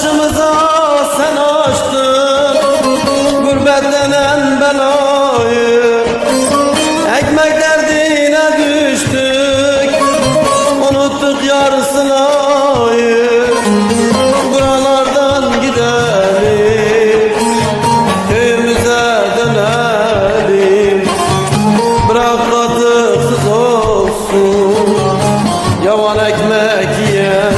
Başımıza sen açtın gurbet denen belayı, ekmek derdine düştük, unuttuk yarısınayı. Buralardan gidelim, köyümüze dönelim, bırak katıksız olsun, yavan ekmek yiyelim.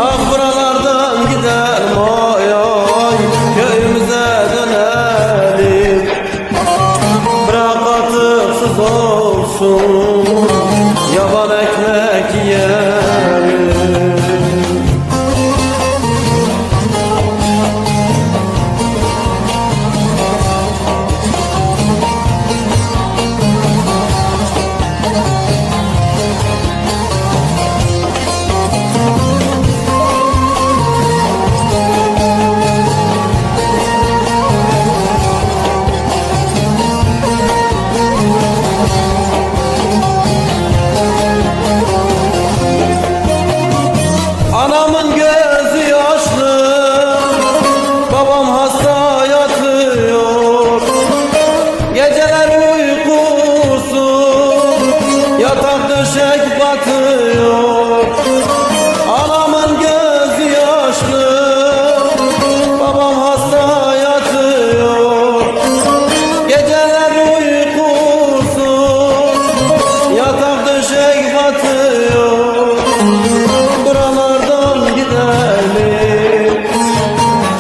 Ah buralardan gidelim, ay ay, köyümüze dönelim, bırak katıksız olsun, yavan ekmek yiyelim. Anamın gözü yaşlı, babam hasta yatıyor, geceler uykusuz, yatak döşek batıyor. Anamın gözü yaşlı, babam hasta yatıyor, geceler uykusuz, yatak döşek batıyor.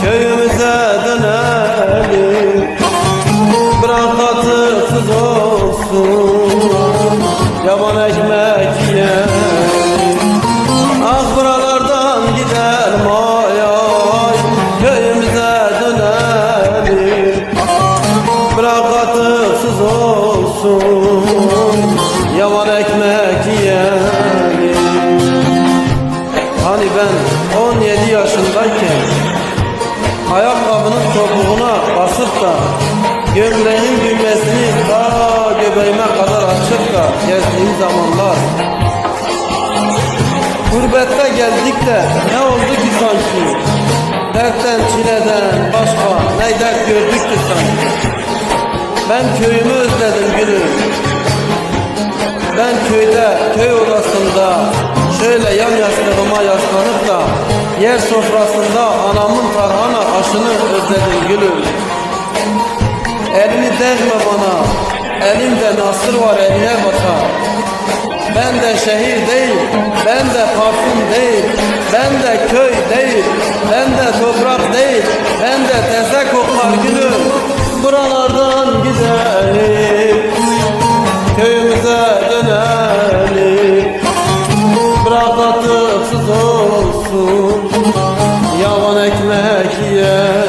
Köyümüze dönelim, bırak katıksız olsun, yavan ekmek yiyelim. Ah buralardan gidelim, ay ay, köyümüze dönelim, bırak katıksız olsun, yavan ekmek yiyelim. Hani ben 17 yaşındayken ayakkabının topuğuna basıp da gömleğin düğmesini ta göbeğime kadar açıp da gezdiğim zamanlar, gurbette geldik de ne oldu ki sanki, dertten çileden başka ne dert gördük ki sanki. Ben köyümü özledim gülüm, ben köyde, köy odasında şöyle yan yastığıma yaslanıp da yer sofrasında anamın tarhana aşını özledim gülüm. Elini değme bana, elimde nasır var eline batar. Ben de şehir değil, ben de parfüm değil, ben de köy değil, ben de toprak değil, ben de teze koklar gülüm. Buralardan gidelim, köyümüze dönelim, bırak katıksız olsun, yavan ekmek yiyelim.